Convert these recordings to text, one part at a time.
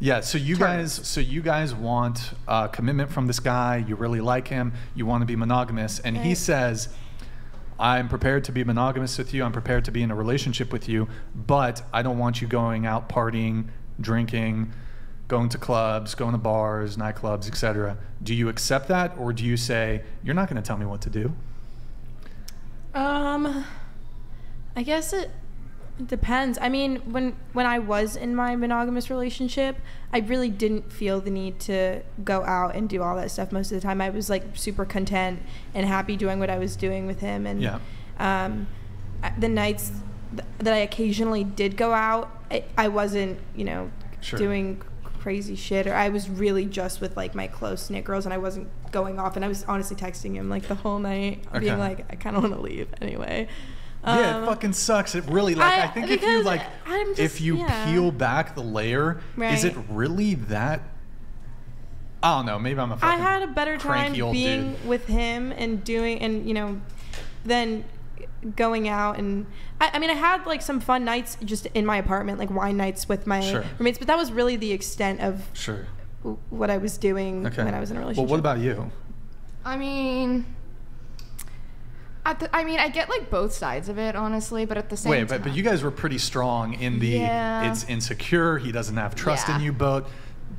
Yeah, so you guys want commitment from this guy. You really like him. You want to be monogamous, and he says, "I'm prepared to be monogamous with you. I'm prepared to be in a relationship with you, but I don't want you going out partying, drinking, going to clubs, going to bars, nightclubs, etc." Do you accept that, or do you say, "You're not going to tell me what to do"? I guess it depends. I mean, when I was in my monogamous relationship, I really didn't feel the need to go out and do all that stuff most of the time. I was like super content and happy doing what I was doing with him. And the nights that I occasionally did go out, I wasn't, doing crazy shit, or I was really just with like my close knit girls, and I wasn't going off. And I was honestly texting him like the whole night, being like, I kind of want to leave anyway. Yeah, it fucking sucks. It really, I think if you peel back the layer, is it really that? I don't know. Maybe I'm a fucking I had a better time being with him and than going out. And I mean, I had like some fun nights just in my apartment, like wine nights with my roommates, but that was really the extent of what I was doing when I was in a relationship. Well, what about you? I mean, I get like both sides of it, honestly, but at the same time. But you guys were pretty strong in the it's insecure, he doesn't have trust in you boat.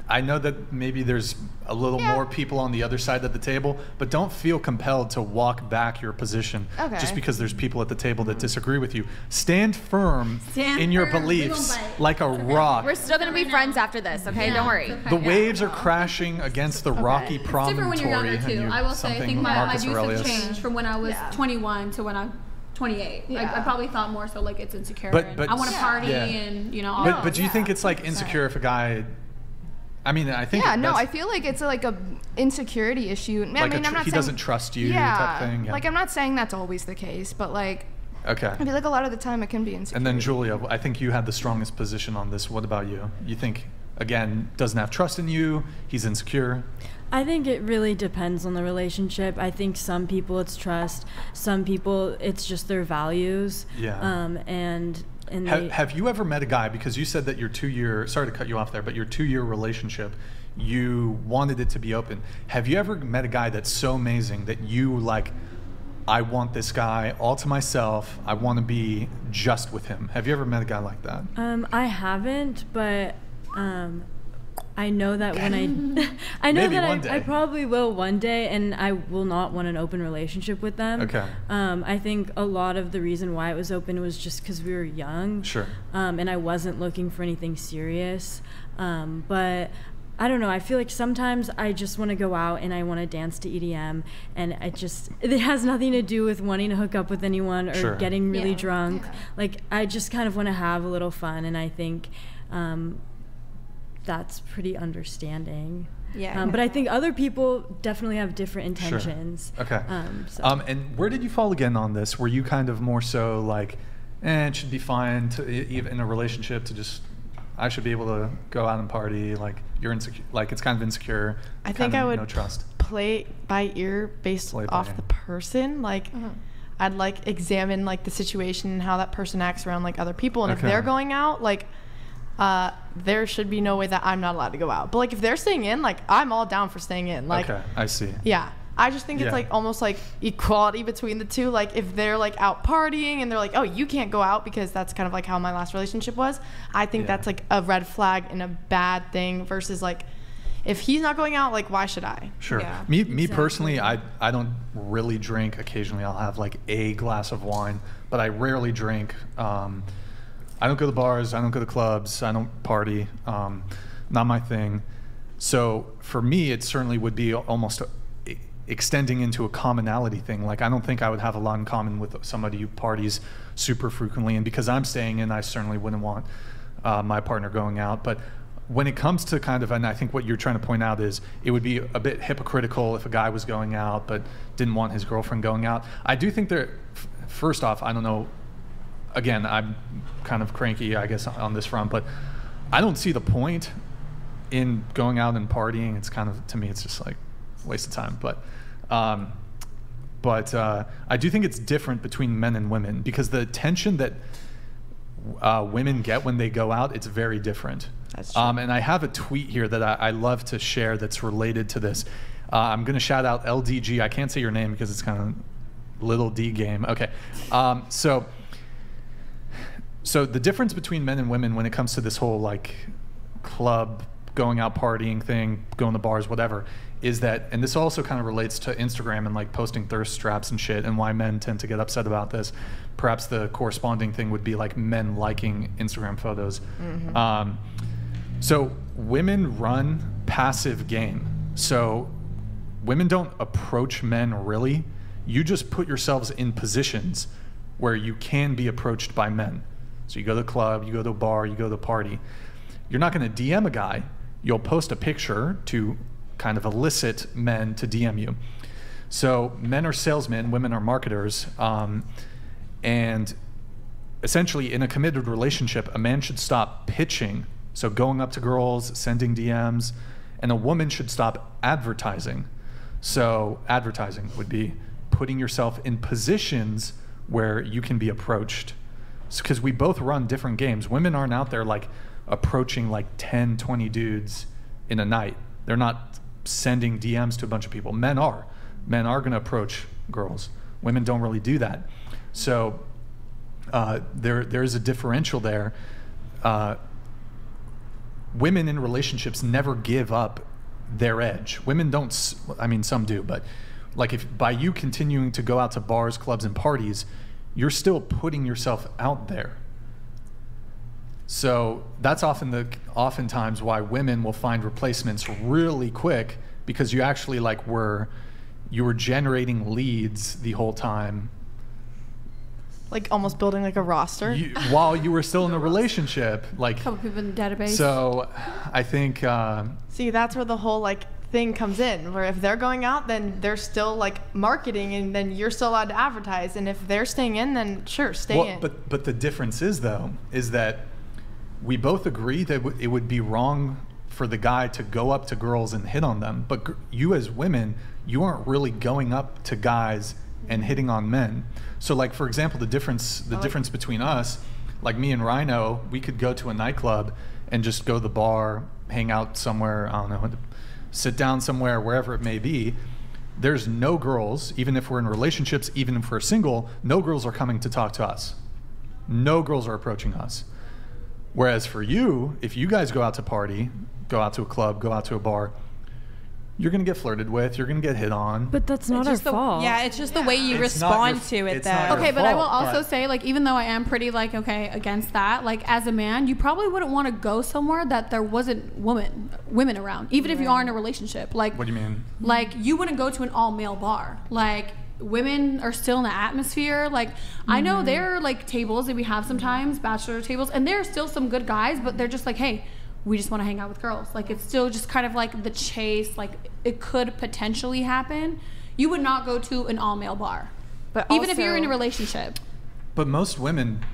I know that maybe there's a little more people on the other side of the table, but don't feel compelled to walk back your position just because there's people at the table that disagree with you. Stand firm in your beliefs like a rock. We're still going to be friends after this, okay? Don't worry. The waves are crashing against the rocky promontory. It's different when you're younger, too. I will say, I think my views have changed from when I was 21 to when I'm 28. I probably thought more so like it's insecure. But I want to party and, all But do you think it's like insecure if a guy... I mean, I think... Yeah, no, I feel like it's like a insecurity issue. I'm not saying he doesn't trust you type thing. Yeah. Like, I'm not saying that's always the case, but like... Okay. I feel like a lot of the time it can be insecure. And then Julia, I think you had the strongest position on this. What about you? You think, again, doesn't have trust in you, he's insecure? I think it really depends on the relationship. I think some people it's trust, some people it's just their values. Yeah. Have you ever met a guy, because you said that your 2-year, sorry to cut you off there, but your 2-year relationship, you wanted it to be open. Have you ever met a guy that's so amazing that you like, I want this guy all to myself, I want to be just with him? Have you ever met a guy like that? I haven't, but I know that when I know that I probably will one day, and I will not want an open relationship with them. Okay. I think a lot of the reason why it was open was just because we were young. Sure. And I wasn't looking for anything serious. But I don't know. I feel like sometimes I just want to go out and I want to dance to EDM, and it has nothing to do with wanting to hook up with anyone or getting really drunk. Yeah. Like, I just kind of want to have a little fun, and I think that's pretty understanding. Yeah. But I think other people definitely have different intentions. Sure. Okay. And where did you fall again on this? Were you kind of more so like, it should be fine to even in a relationship to just, I should be able to go out and party, like you're insecure, like it's kind of insecure. I think I would no trust. Play by ear based off the person. Like I'd like examine like the situation and how that person acts around like other people, and if they're going out, like there should be no way that I'm not allowed to go out. But like if they're staying in, like I'm all down for staying in. Like I see. Yeah. I just think it's like almost like equality between the two. Like if they're like out partying and they're like, oh, you can't go out, because that's kind of like how my last relationship was. I think that's like a red flag and a bad thing, versus like if he's not going out, like why should I? Sure. Yeah, me personally, I don't really drink. Occasionally I'll have like a glass of wine, but I rarely drink. I don't go to bars, I don't go to clubs, I don't party. Not my thing. So for me, it certainly would be almost extending into a commonality thing. Like I don't think I would have a lot in common with somebody who parties super frequently, and because I'm staying in, I certainly wouldn't want my partner going out. But when it comes to kind of, and I think what you're trying to point out is it would be a bit hypocritical if a guy was going out but didn't want his girlfriend going out. I do think there, first off, I don't know, again, I'm kind of cranky, I guess, on this front, but I don't see the point in going out and partying. It's kind of, to me, it's just like a waste of time. But I do think it's different between men and women, because the attention that women get when they go out, it's very different. That's true. And I have a tweet here that I love to share that's related to this. I'm going to shout out LDG. I can't say your name because it's kind of little D game. Okay. So the difference between men and women when it comes to this whole like club, going out partying thing, going to bars, whatever, is that, and this also kind of relates to Instagram and like posting thirst traps and shit and why men tend to get upset about this. Perhaps the corresponding thing would be like men liking Instagram photos. Mm-hmm. So women run passive game. So women don't approach men really. You just put yourselves in positions where you can be approached by men. So you go to the club, you go to a bar, you go to a party. You're not going to DM a guy. You'll post a picture to kind of elicit men to DM you. So men are salesmen, women are marketers. And essentially in a committed relationship, a man should stop pitching. So going up to girls, sending DMs, and a woman should stop advertising. So advertising would be putting yourself in positions where you can be approached. Because we both run different games. Women aren't out there like approaching like 10, 20 dudes in a night. They're not sending DMs to a bunch of people. Men are. Men are going to approach girls. Women don't really do that. So there's a differential there. Women in relationships never give up their edge. Women don't, I mean, some do, but like if by you continuing to go out to bars, clubs, and parties, you're still putting yourself out there. So that's oftentimes why women will find replacements really quick, because you actually like you were generating leads the whole time. Like almost building like a roster? While you were still in a relationship. Like, a couple people in the database. So I think... See, that's where the whole like thing comes in, where if they're going out, then they're still like marketing, and then you're still allowed to advertise. And if they're staying in, then sure, stay in. But the difference is, though, is that we both agree that it would be wrong for the guy to go up to girls and hit on them. But you as women, you aren't really going up to guys and hitting on men. So like, for example, the difference between us, like me and Rhino, we could go to a nightclub and just go to the bar, hang out somewhere, I don't know, sit down somewhere, wherever it may be. There's no girls, even if we're in relationships, even if we're single, no girls are coming to talk to us. No girls are approaching us. Whereas for you, if you guys go out to party, go out to a club, go out to a bar, you're going to get flirted with, you're going to get hit on. But that's not our fault. Yeah, it's just the way you respond to it, though. Okay, but I will also say, like, even though I am pretty, like, okay, against that, like, as a man, you probably wouldn't want to go somewhere that there wasn't women around, even if you are in a relationship. Like, what do you mean? Like, you wouldn't go to an all-male bar. Like, women are still in the atmosphere. Like, I know there are, like, tables that we have sometimes, bachelor tables, and there are still some good guys, but they're just like, hey, we just want to hang out with girls. Like, it's still just kind of like the chase. Like, it could potentially happen. You would not go to an all-male bar, but even if you're in a relationship. But most women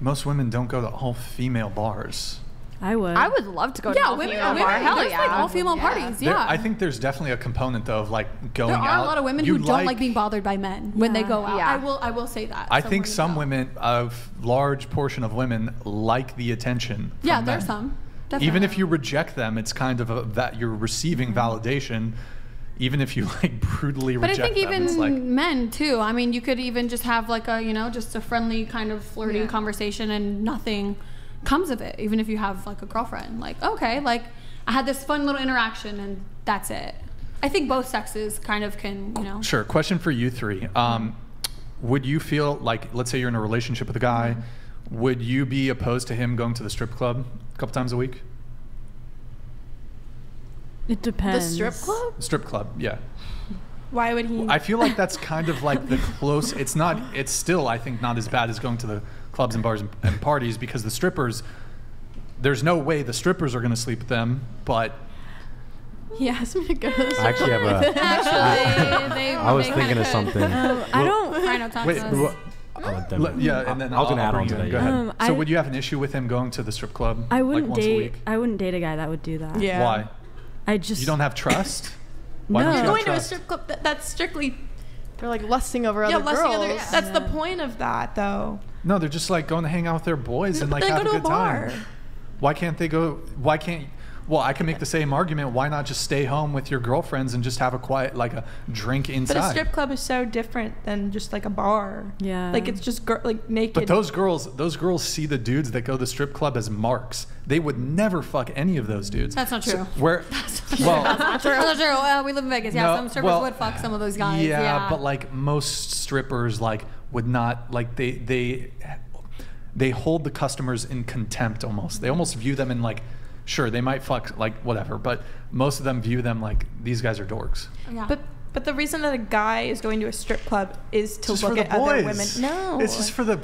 don't go to all-female bars. I would love to go to an all-female bar. Hell there's like all-female parties. Yeah. I think there's definitely a component though of like going out. There are a lot of women who don't like being bothered by men when they go out. Yeah. I will say that. I think some women, a large portion of women, like the attention. Yeah, there's some. Definitely. Even if you reject them, it's kind of that you're receiving validation. Even if you like brutally reject them. But I think even men too. I mean, you could even just have like a, just a friendly kind of flirty conversation and nothing comes of it. Even if you have like a girlfriend, like, okay, like I had this fun little interaction and that's it. I think both sexes kind of can, Sure. Question for you three. Would you feel like, let's say you're in a relationship with a guy, would you be opposed to him going to the strip club a couple times a week? It depends. The strip club? Strip club, yeah. Why would he? I feel like that's kind of like the close. It's still, I think, not as bad as going to the clubs and bars and parties, because the strippers, there's no way the strippers are going to sleep with them, but... He asked me to go to the strip I actually have a... Actually, I was thinking of something. I don't... Rhino talk Wait, to us. yeah, and then I was gonna add on to that. Go ahead. So would you have an issue with him going to the strip club? I wouldn't once a week? I wouldn't date a guy that would do that. Yeah. Why? You don't have trust? Why don't you have Going to a trust? strip club, that's strictly... They're like lusting over other girls. That's the point of that, though. No, they're just like going to hang out with their boys and like they have go a to good a bar. time. Why can't they go? Why can't? Well, I can make the same argument. Why not just stay home with your girlfriends and just have a quiet, like a drink inside? But a strip club is so different than just like a bar. Yeah. Like it's just like naked. But those girls see the dudes that go to the strip club as marks. They would never fuck any of those dudes. That's not true. So where? That's not true. We live in Vegas. Yeah, some strippers would fuck some of those guys. Yeah, but like most strippers, like would not like they hold the customers in contempt almost. They almost view them in like. Sure, they might fuck, like, whatever, but most of them view them like, these guys are dorks. Yeah. But the reason that a guy is going to a strip club is to look at other women. No. It's just for the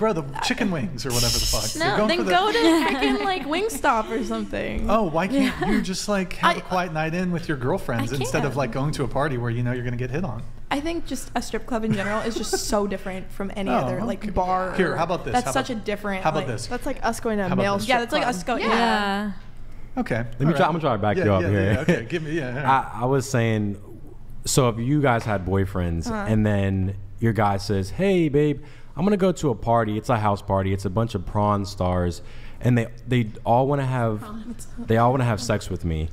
chicken wings or whatever the fuck. No, then go to freaking, like, Wingstop or something. Oh, why can't you just, like, have a quiet night in with your girlfriends instead of, like, going to a party where you know you're going to get hit on? I think just a strip club in general is just so different from any other, like, bar. Here, how about this? That's such a different, How about this? That's like us going to a male strip club. Yeah, that's like us going, Yeah. Okay. Let me try. I'm gonna try to back you up here. Yeah, okay, give me. I was saying, so if you guys had boyfriends and then your guy says, "Hey, babe, I'm gonna go to a party. It's a house party. It's a bunch of prawn stars, and they all want to have sex with me."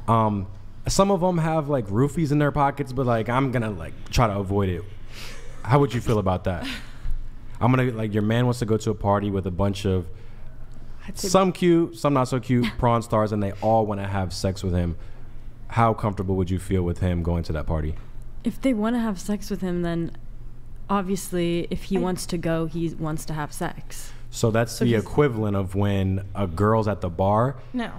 Some of them have like roofies in their pockets, but like I'm gonna like try to avoid it. How would you feel about that? I'm gonna like your man wants to go to a party with a bunch of some cute, some not so cute prawn stars, and they all want to have sex with him. How comfortable would you feel with him going to that party? If they want to have sex with him, then obviously if he wants to go, he wants to have sex. So that's the equivalent of when a girl's at the bar. No.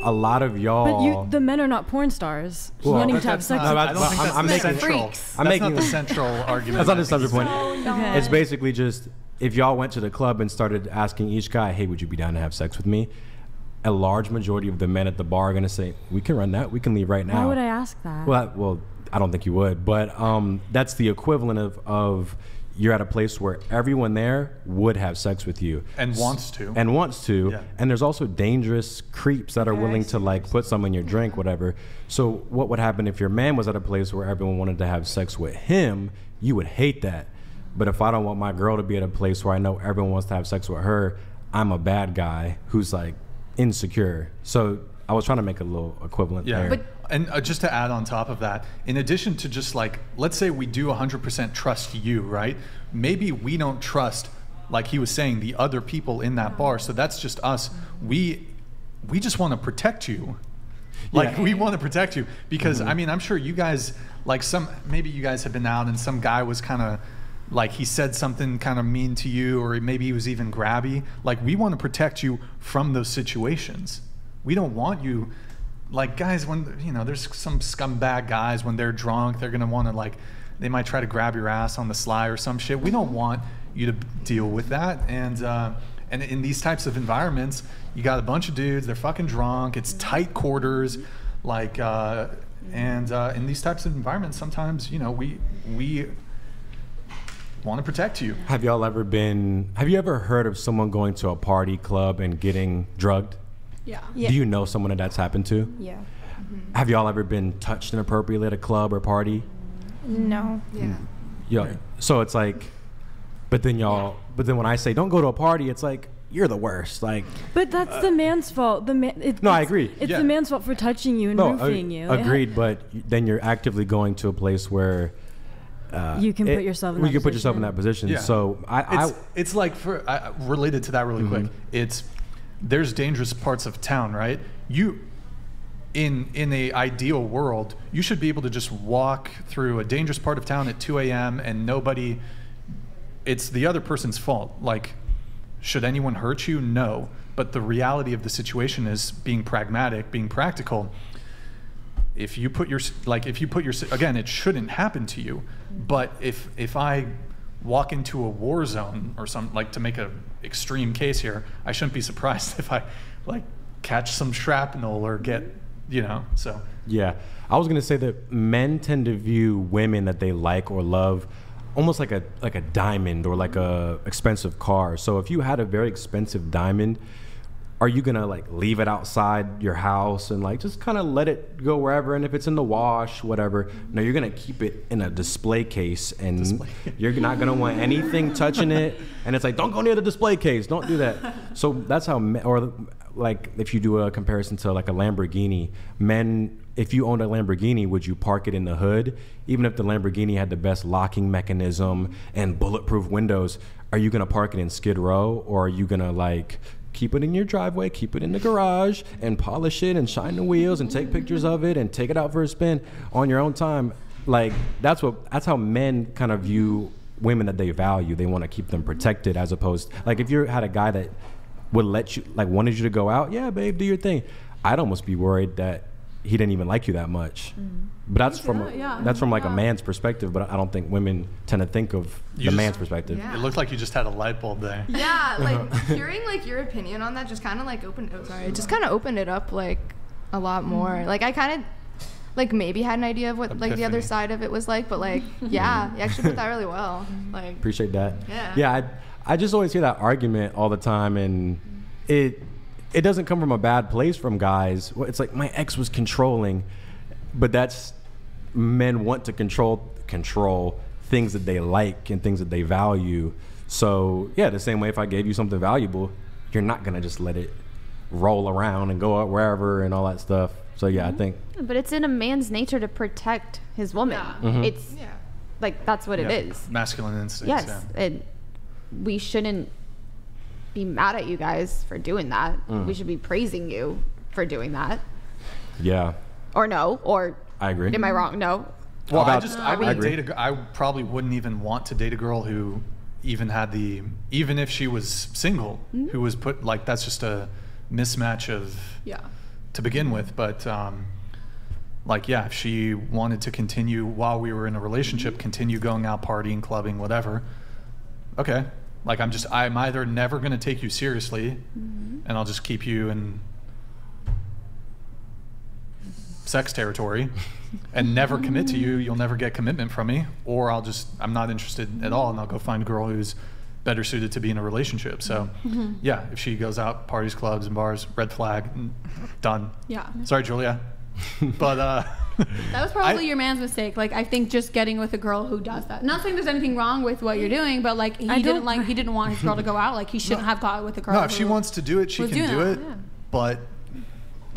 A lot of y'all. But the men are not porn stars wanting to have sex with I don't think I'm that's making freaks. I'm That's making not the central argument. That's not the central point. Okay. It's basically just if y'all went to the club and started asking each guy, "Hey, would you be down to have sex with me?" A large majority of the men at the bar are gonna say, "We can run that. We can leave right now." Why would I ask that? Well, I don't think you would, but that's the equivalent of you're at a place where everyone there would have sex with you and wants to, yeah. And there's also dangerous creeps that are willing to like put some in your drink, whatever. So what would happen if your man was at a place where everyone wanted to have sex with him? You would hate that. But if I don't want my girl to be at a place where I know everyone wants to have sex with her, I'm a bad guy who's like insecure. So I was trying to make a little equivalent there. But and just to add on top of that, in addition to just like, let's say we do 100% trust you, right? Maybe we don't trust, like he was saying, the other people in that bar. So that's just us. We just want to protect you. Like we want to protect you because I mean, I'm sure you guys, like maybe you guys have been out and some guy was kind of like he said something kind of mean to you, or maybe he was even grabby. Like we want to protect you from those situations. We don't want you, like guys, when, you know, there's some scumbag guys when they're drunk, they're going to want to like, they might try to grab your ass on the sly or some shit. We don't want you to deal with that. And in these types of environments, you got a bunch of dudes, they're fucking drunk, it's tight quarters, like, and in these types of environments, sometimes, you know, we want to protect you. Have you ever heard of someone going to a party club and getting drugged? Yeah. Do you know someone that's happened to? Yeah. Have y'all ever been touched inappropriately at a club or party? No. Yeah. So it's like, but then when I say don't go to a party, it's like, you're the worst. Like, but that's the man's fault. I agree. It's the man's fault for touching you and roofing you. Agreed, but then you're actively going to a place where you can put yourself in that position. You can put yourself in that position. Yeah. So it's like related to that really quick. There's dangerous parts of town, right? You, in a ideal world, you should be able to just walk through a dangerous part of town at 2 a.m. and it's the other person's fault. Like, should anyone hurt you? No. But the reality of the situation is being pragmatic, being practical. If you put your again, it shouldn't happen to you. But if I walk into a war zone or something, like to make a extreme case here, I shouldn't be surprised if I like catch some shrapnel or get, you know, so. Yeah, I was gonna say that men tend to view women that they like or love almost like a diamond or like a expensive car. So if you had a very expensive diamond, are you gonna like leave it outside your house and like just kind of let it go wherever? And if it's in the wash, whatever, no, you're gonna keep it in a display case, and you're not gonna want anything touching it. And it's like, don't go near the display case, don't do that. So that's how, or like if you do a comparison to like a Lamborghini, men, if you owned a Lamborghini, would you park it in the hood? Even if the Lamborghini had the best locking mechanism and bulletproof windows, are you gonna park it in Skid Row, or are you gonna like keep it in your driveway, keep it in the garage and polish it and shine the wheels and take pictures of it and take it out for a spin on your own time? Like that's how men kind of view women that they value. They want to keep them protected, as opposed, like if you had a guy that would let you, like wanted you to go out, yeah, babe, do your thing, I'd almost be worried that he didn't even like you that much. But that's from like a man's perspective, but I don't think women tend to think of the man's perspective. It looked like you just had a light bulb there. Yeah, like hearing like your opinion on that just kind of like opened it up like a lot more. Like I kind of like maybe had an idea of what like the other side of it was like, but like yeah, you actually put that really well. Like appreciate that. Yeah, I just always hear that argument all the time, and it doesn't come from a bad place from guys. It's like my ex was controlling, but that's men want to control things that they like and things that they value. So yeah, the same way if I gave you something valuable, you're not gonna just let it roll around and go out wherever and all that stuff. So yeah, I think. But it's in a man's nature to protect his woman. It's like that's what it is. Masculine instincts. Yes, and we shouldn't be mad at you guys for doing that. We should be praising you for doing that. Yeah. Or no, or I agree. Am I wrong? No. Well, I probably wouldn't even want to date a girl who even if she was single, who was put like, that's just a mismatch of to begin with. But like, yeah, if she wanted to continue while we were in a relationship, continue going out partying, clubbing, whatever. Okay. Like I'm either never going to take you seriously and I'll just keep you in sex territory and never commit to you. You'll never get commitment from me, or I'm not interested at all and I'll go find a girl who's better suited to be in a relationship. So yeah, if she goes out, parties, clubs and bars, red flag, done. Yeah. Sorry, Julia. But that was probably your man's mistake. Like I think just getting with a girl who does that. Not saying there's anything wrong with what you're doing, but like he didn't want his girl to go out. Like he shouldn't have got with a girl. No, if she wants to do it, she can do it. Yeah. But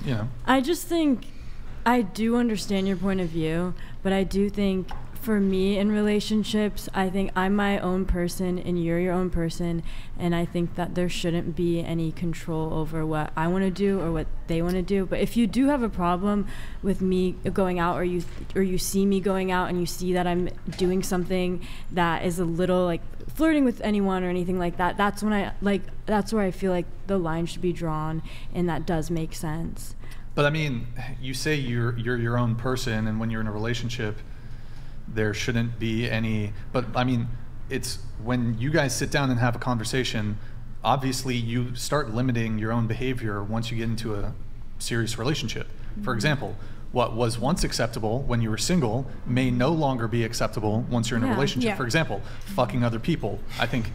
you know, I just think I do understand your point of view, but I do think for me in relationships, I think I'm my own person and you're your own person, and I think that there shouldn't be any control over what I want to do or what they want to do. But if you do have a problem with me going out, or you see me going out and you see that I'm doing something that is a little like flirting with anyone or anything like that, that's when that's where I feel like the line should be drawn, and that does make sense. But I mean, you say you're your own person, and when you're in a relationship, there shouldn't be any, but I mean, it's when you guys sit down and have a conversation, obviously you start limiting your own behavior once you get into a serious relationship. For example, what was once acceptable when you were single may no longer be acceptable once you're in a relationship. For example, fucking other people. I think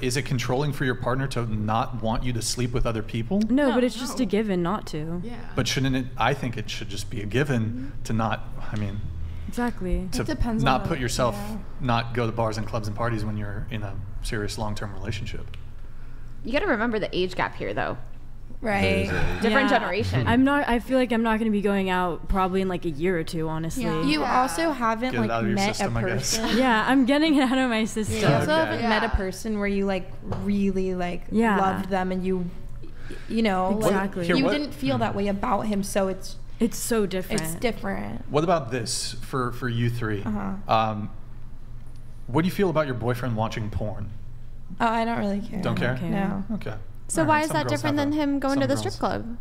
is it controlling for your partner to not want you to sleep with other people? No, but it's just a given not to. Yeah. But shouldn't it, I think it should just be a given to not, I mean, exactly. To it depends not on put yourself, not go to bars and clubs and parties when you're in a serious long-term relationship. You got to remember the age gap here, though. Right. Different generation. I feel like I'm not going to be going out probably in like a year or two, honestly. You also haven't like met a person. Yeah, I'm getting it out of my system. You also haven't met a person where you like really like loved them, and you know, exactly. Like, you didn't feel that way about him, so it's so different. It's different. What about this for you three? What do you feel about your boyfriend watching porn? Oh, I don't really care. Don't care? No. Okay. So why is that different than him going to the strip club?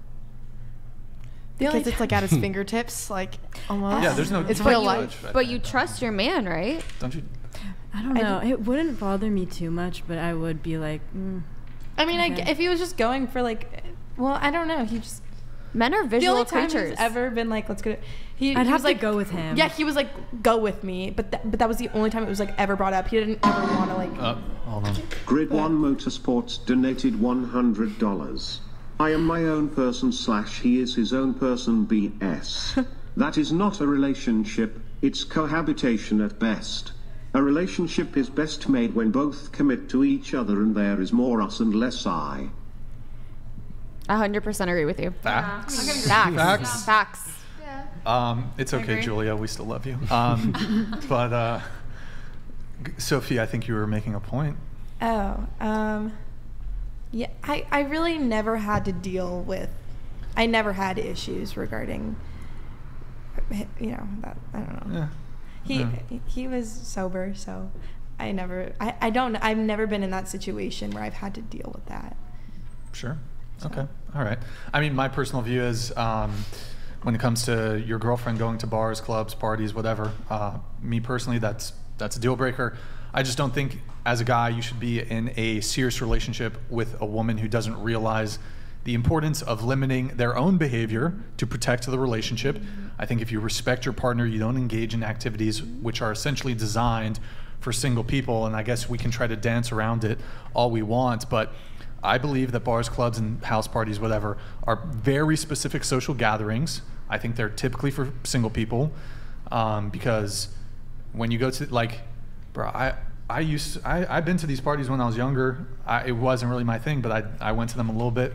Because it's like at his fingertips, like almost. Yeah, there's no. It's real life. But you trust your man, right? Don't you? I don't know. It wouldn't bother me too much, but I would be like. I mean, if he was just going for like, well, I don't know. He just. Men are visual creatures. The only time he's ever been like, let's go. I'd have to go with him. Yeah, he was like, go with me, but that was the only time it was like ever brought up. He didn't ever want to like. Hold on. Grid One Motorsports donated $100. I am my own person / he is his own person BS. That is not a relationship, it's cohabitation at best. A relationship is best made when both commit to each other and there is more us and less I. 100% agree with you. Facts. Facts. Yeah. It's okay, Julia. We still love you. But Sophie, I think you were making a point. Oh, yeah. I really never had to deal with. I never had issues regarding. That I don't know. Yeah. He was sober, so I've never been in that situation where I've had to deal with that. Sure. Okay. All right. I mean, my personal view is when it comes to your girlfriend going to bars, clubs, parties, whatever, me personally, that's a deal breaker. I just don't think as a guy you should be in a serious relationship with a woman who doesn't realize the importance of limiting their own behavior to protect the relationship. I think if you respect your partner, you don't engage in activities which are essentially designed for single people, and I guess we can try to dance around it all we want, but I believe that bars, clubs, and house parties, whatever, are very specific social gatherings. I think they're typically for single people, because when you go to, like, bro, I've been to these parties when I was younger. It wasn't really my thing, but I went to them a little bit.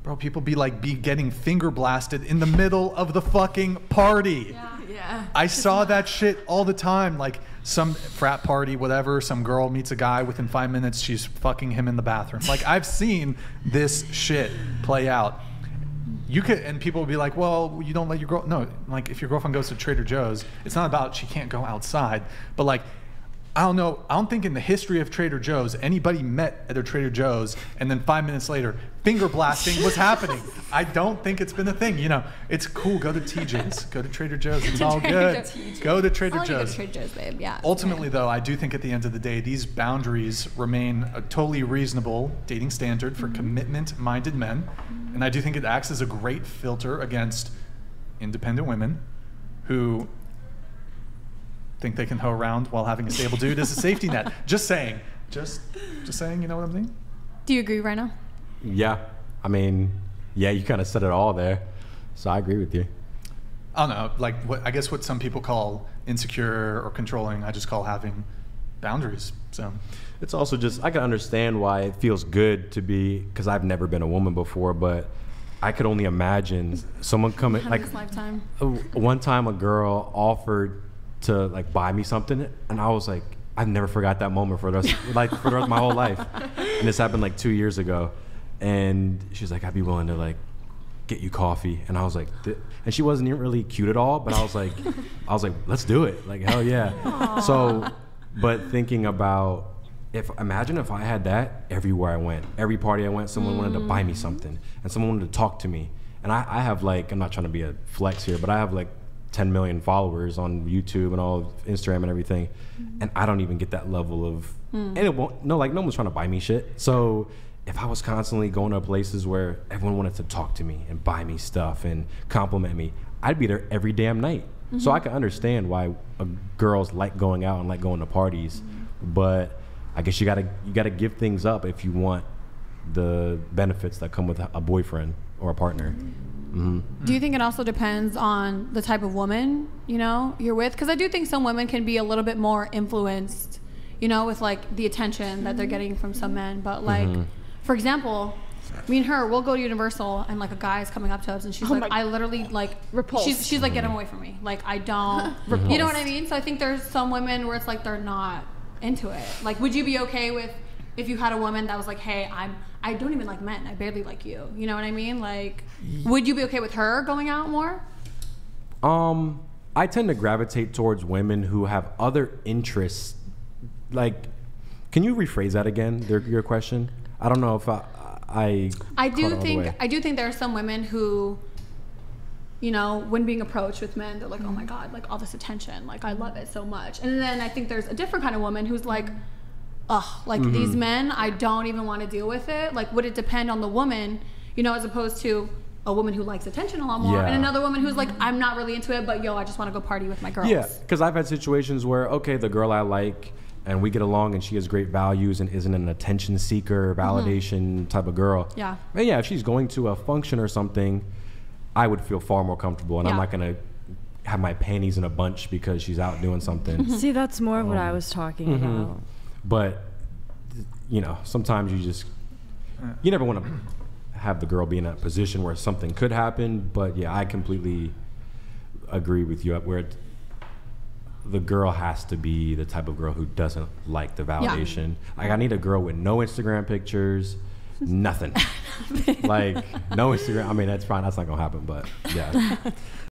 Bro, people be getting finger blasted in the middle of the fucking party. Yeah. I saw that shit all the time. Like some frat party, whatever, some girl meets a guy, within 5 minutes she's fucking him in the bathroom. Like, I've seen this shit play out. And people will be like, well, you don't let your girl, no, like if your girlfriend goes to Trader Joe's, it's not about she can't go outside, but like, I don't know, I don't think in the history of Trader Joe's, anybody met at a Trader Joe's and then 5 minutes later, finger blasting was happening. I don't think it's been a thing. It's cool, go to TJ's, go to Trader Joe's, it's all good. Go to Trader Joe's. Go to Trader Joe's, babe, yeah. Ultimately though, I do think at the end of the day, these boundaries remain a totally reasonable dating standard for commitment-minded men. And I do think it acts as a great filter against independent women who think they can hoe around while having a stable dude as a safety net. Just saying. Just saying, you know what I'm saying? Do you agree right now? Yeah. I mean, yeah, you kind of said it all there. So I agree with you. I don't know, like I guess what some people call insecure or controlling, I just call having boundaries. So it's also just, I can understand why it feels good to be, because I've never been a woman before, but I could only imagine someone coming, like this lifetime. One time a girl offered to like buy me something, and I was like, I've never forgot that moment for the rest, for the rest of my whole life. And this happened like 2 years ago, and she's like, I'd be willing to like get you coffee, and I was like, and she wasn't even really cute at all, but I was like, let's do it, like hell yeah. Aww. So, but thinking about, imagine if I had that everywhere I went, every party I went, someone wanted to buy me something, and someone wanted to talk to me, and I have like, I'm not trying to be a flex here, but I have like 10 million followers on YouTube and all Instagram and everything, and I don't even get that level of, and it won't, no one's trying to buy me shit. So if I was constantly going to places where everyone wanted to talk to me and buy me stuff and compliment me, I'd be there every damn night. So I can understand why girls like going out and like going to parties, but I guess you gotta give things up if you want the benefits that come with a boyfriend or a partner. Do you think it also depends on the type of woman you're with? Because I do think some women can be a little bit more influenced, with like the attention that they're getting from some men. But like, for example, me and her, we'll go to Universal, and like a guy is coming up to us, and she's like, I literally like repulsed. She's like, get him away from me. Like I don't, you know what I mean? So I think there's some women where it's like they're not into it. Like, would you be okay with if you had a woman that was like, hey, I don't even like men, I barely like you, you know what I mean? Like, would you be okay with her going out more? I tend to gravitate towards women who have other interests. Like, can you rephrase that again, your question? I don't know if I do think there are some women who, when being approached with men, they're like, oh my God, like all this attention, like I love it so much. And then I think there's a different kind of woman who's like, ugh, like these men, I don't even want to deal with it. Like, would it depend on the woman, as opposed to a woman who likes attention a lot more, and another woman who's like, I'm not really into it, but I just want to go party with my girls. Yeah, because I've had situations where, okay, the girl I like, and we get along, and she has great values and isn't an attention seeker, validation type of girl. Yeah. And yeah, if she's going to a function or something, I would feel far more comfortable, and I'm not going to have my panties in a bunch because she's out doing something. See, that's more of what I was talking about. But, sometimes you never want to have the girl be in a position where something could happen. But yeah, I completely agree with you where the girl has to be the type of girl who doesn't like the validation. Like I need a girl with no Instagram pictures, nothing. Like no Instagram. I mean, that's fine. That's not gonna happen. But yeah.